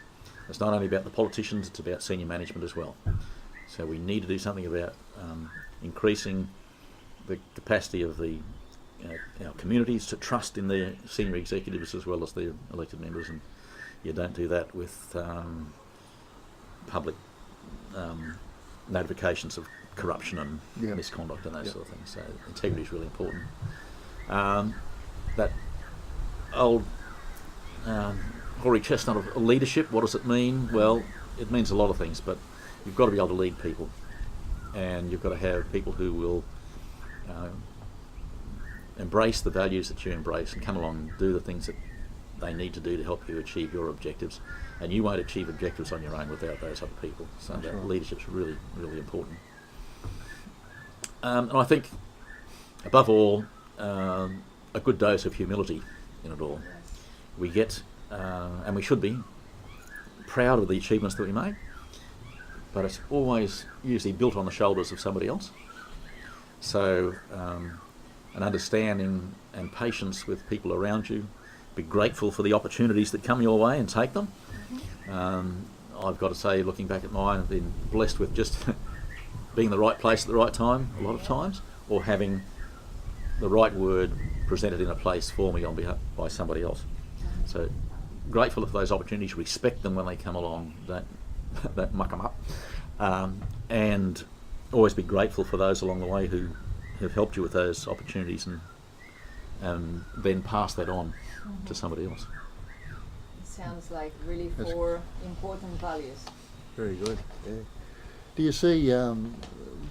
It's not only about the politicians, it's about senior management as well. So we need to do something about increasing the capacity of our communities to trust in their senior executives as well as their elected members, and you don't do that with public notifications of corruption and misconduct and those sort of things. So integrity is really important. That old hoary chestnut of leadership, what does it mean? Well, it means a lot of things, but you've got to be able to lead people, and you've got to have people who will embrace the values that you embrace and come along and do the things that they need to do to help you achieve your objectives. And you won't achieve objectives on your own without those other people. So That's that right. leadership's really, really important. And I think, above all, a good dose of humility in it all. We get, and we should be, proud of the achievements that we make, but it's always usually built on the shoulders of somebody else. So an understanding and patience with people around you, be grateful for the opportunities that come your way and take them. I've got to say, looking back at mine, I've been blessed with just being in the right place at the right time a lot of times, or having the right word presented in a place for me on behalf by somebody else. So grateful for those opportunities, respect them when they come along, don't muck them up, and always be grateful for those along the way who have helped you with those opportunities, and then pass that on to somebody else. It sounds like really That's- 4 important values. Very good. Yeah. Do you see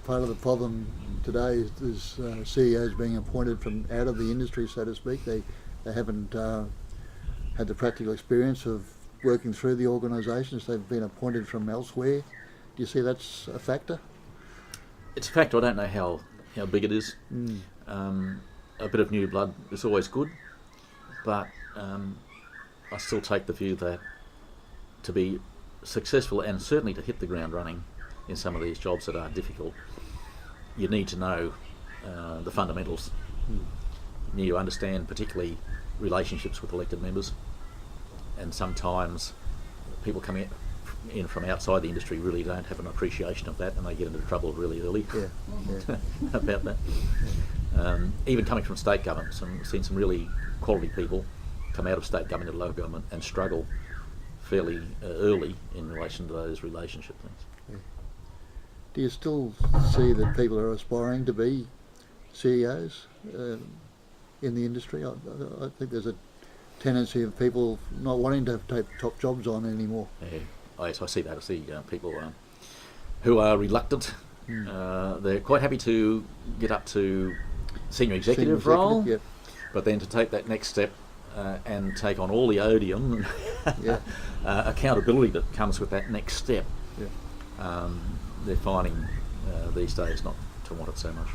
part of the problem today is CEOs being appointed from out of the industry, so to speak? They haven't had the practical experience of working through the organisations. They've been appointed from elsewhere. Do you see that's a factor? It's a factor. I don't know how big it is. A bit of new blood is always good, but I still take the view that to be successful, and certainly to hit the ground running in some of these jobs that are difficult, you need to know the fundamentals. You need to understand particularly relationships with elected members, and sometimes people coming in from outside the industry really don't have an appreciation of that, and they get into trouble really early about that. Even coming from state governments, and seen some really quality people come out of state government and local government and struggle fairly early in relation to those relationship things. Yeah. Do you still see that people are aspiring to be CEOs in the industry? I think there's a tendency of people not wanting to take top jobs on anymore. Yeah, I see that. I see people who are reluctant. They're quite happy to get up to senior executive role, Yep. but then to take that next step and take on all the odium and accountability that comes with that next step. Yeah. They're finding these days not to want it so much.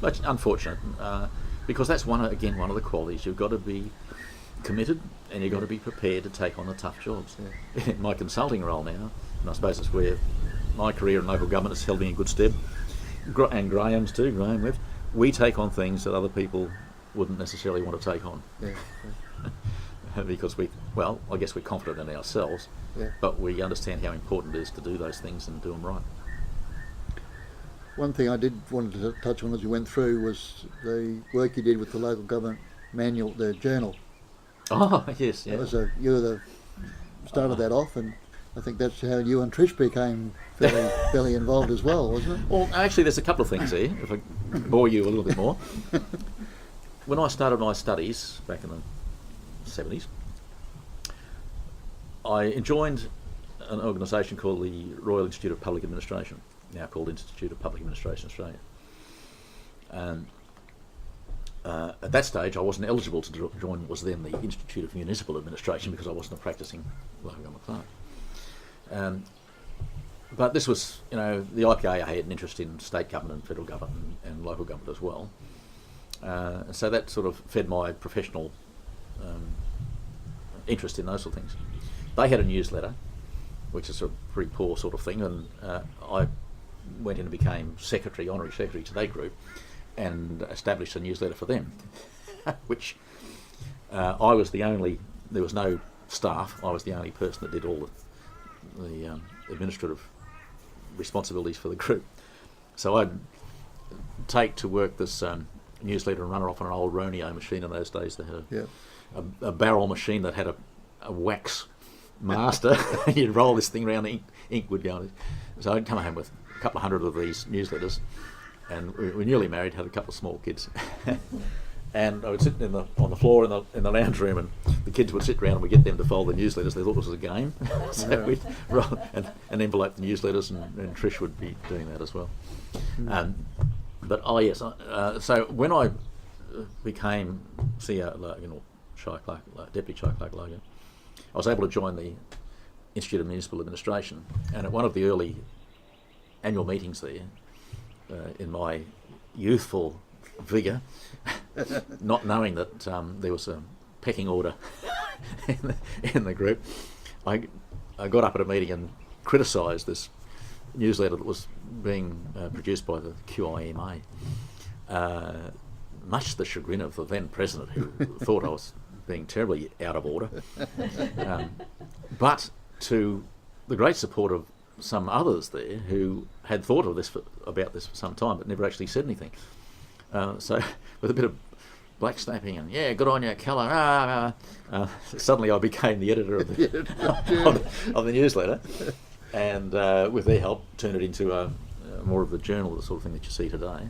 But unfortunate, because that's one of the qualities. You've got to be committed, and you've got to be prepared to take on the tough jobs. Yeah. In my consulting role now, and I suppose it's where my career in local government has held me in good stead, and Graham Webb, we take on things that other people wouldn't necessarily want to take on. Yeah. Because I guess we're confident in ourselves, Yeah. but we understand how important it is to do those things and do them right. One thing I did want to touch on as you went through was the work you did with the local government manual, the journal. Oh, yes, yeah. That was you were the started that off, and I think that's how you and Trish became fairly involved as well, wasn't it? Well, actually, there's a couple of things there, if I bore you a little bit more. When I started my studies back in the 70s, I joined an organisation called the Royal Institute of Public Administration, now called Institute of Public Administration Australia. And at that stage, I wasn't eligible to join what was then the Institute of Municipal Administration, because I wasn't a practising local government clerk. but this was, the IPA had an interest in state government and federal government and local government as well. So that sort of fed my professional interest in those sort of things. They had a newsletter, which is a pretty poor sort of thing, and I went in and became honorary secretary to that group and established a newsletter for them, which I was the only, there was no staff, I was the only person that did all the administrative responsibilities for the group. So I'd take to work this newsletter and run it off on an old Roneo machine. In those days they had a barrel machine that had a wax master. You'd roll this thing around, the ink would go on it. So I'd come home with a couple of hundred of these newsletters, and we were newly married, had a couple of small kids. And I would sit on the floor in the lounge room, and the kids would sit around and we'd get them to fold the newsletters. They thought it was a game. So we'd roll and envelope the newsletters, and Trish would be doing that as well. But yes, so when I became CEO at Logan, or Deputy Shire Clerk at Logan, I was able to join the Institute of Municipal Administration, and at one of the early annual meetings there, in my youthful vigour, not knowing that there was a pecking order in the group, I got up at a meeting and criticised this newsletter that was being produced by the QIMA, much to the chagrin of the then president, who thought I was being terribly out of order, but to the great support of some others there who had thought of about this for some time but never actually said anything. So with a bit of blacksnapping and good on you, Kellar, suddenly I became the editor of the newsletter, and with their help turned it into more of the journal, the sort of thing that you see today,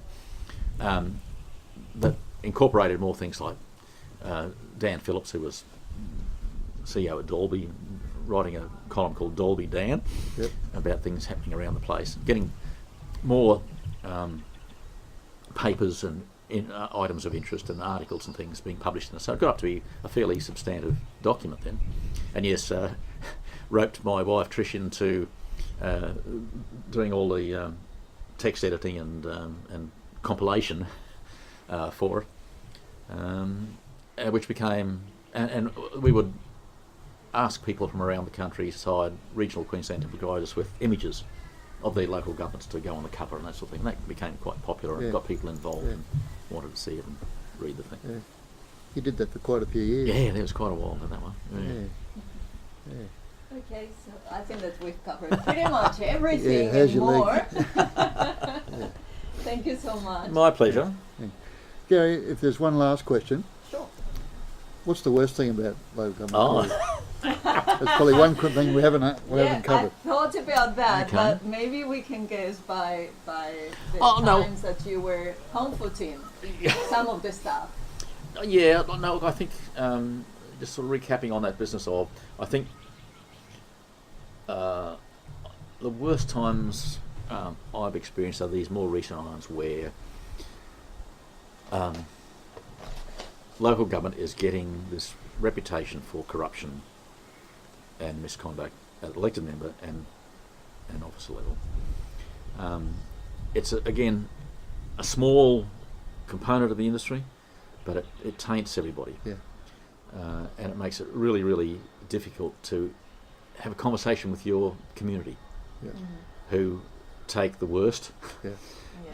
that incorporated more things like Dan Phillips, who was CEO at Dalby, writing a column called Dalby Dan about things happening around the place, getting more papers and items of interest and articles and things being published in it. So it got up to be a fairly substantive document then. And yes, roped my wife Trish into doing all the text editing and compilation for it, which became, and we would ask people from around the countryside, regional Queensland, to provide us with images of their local governments to go on the cover and that sort of thing. And that became quite popular and got people involved and wanted to see it and read the thing. Yeah. You did that for quite a few years. Yeah, there was quite a while in that one. Yeah. Okay, so I think that we've covered pretty much everything how's and your more. leg? Thank you so much. My pleasure. Yeah. Gary, if there's one last question, Sure. what's the worst thing about local government? That's probably one thing we haven't covered. I thought about that, Okay. but maybe we can guess by the No. times that you were home-footing some of the stuff. Yeah, no, I think just sort of recapping on that business of, I think the worst times I've experienced are these more recent ones where local government is getting this reputation for corruption and misconduct at elected member and officer level. It's again a small component of the industry, but it taints everybody, and it makes it really, really difficult to have a conversation with your community, who take the worst,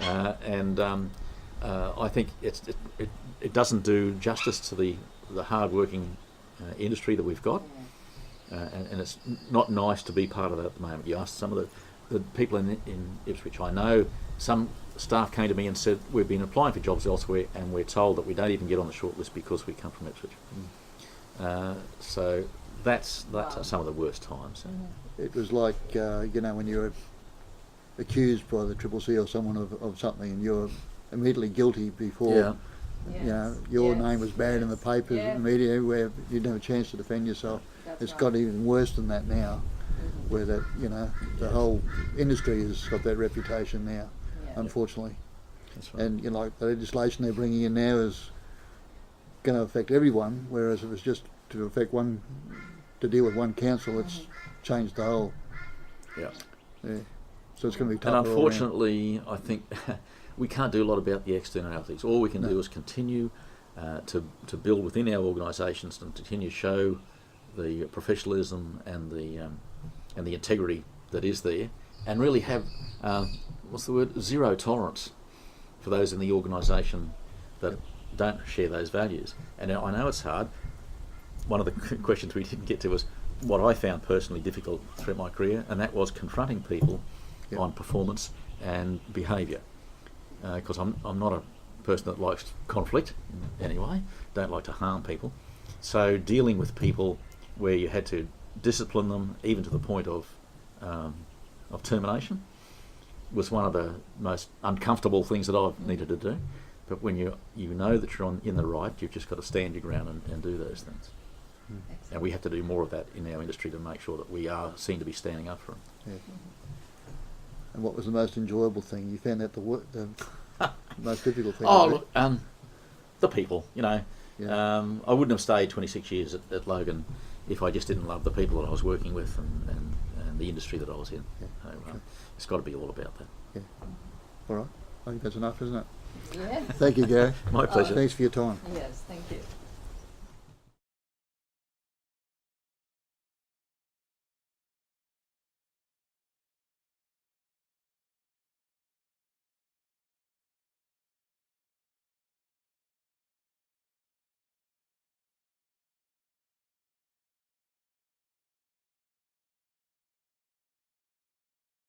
and I think it doesn't do justice to the hard-working industry that we've got. And it's not nice to be part of that at the moment. You ask some of the people in Ipswich, I know some staff came to me and said, we've been applying for jobs elsewhere and we're told that we don't even get on the shortlist because we come from Ipswich. So that's some of the worst times. It was like, when you were accused by the Triple C or someone of something and you're immediately guilty before your name was bad in the papers and the media, where you didn't have a chance to defend yourself. It's got even worse than that now, where the whole industry has got that reputation now, unfortunately. That's right. And the legislation they're bringing in now is going to affect everyone, whereas it was just to affect to deal with one council. It's changed the whole. Yeah. Yeah. So it's going to be And tougher all round. unfortunately, I think we can't do a lot about the externalities. All we can do is continue to build within our organisations and continue to show the professionalism and the integrity that is there, and really have zero tolerance for those in the organisation that don't share those values. And I know it's hard. One of the questions we didn't get to was what I found personally difficult throughout my career, and that was confronting people on performance and behaviour. Because I'm not a person that likes conflict in any way, don't like to harm people. So dealing with people where you had to discipline them, even to the point of termination, was one of the most uncomfortable things that I've needed to do. But when you know that you're in the right, you've just got to stand your ground and do those things. And we have to do more of that in our industry to make sure that we are seen to be standing up for them. Yeah. And what was the most enjoyable thing? You found that the most difficult thing? Oh, look, the people, you know. Yeah. I wouldn't have stayed 26 years at Logan if I just didn't love the people that I was working with and the industry that I was in. Yeah. So, Okay. it's got to be all about that. Yeah. All right. I think that's enough, isn't it? Yeah. Thank you, Gary. My pleasure. Thanks for your time. Yes, thank you.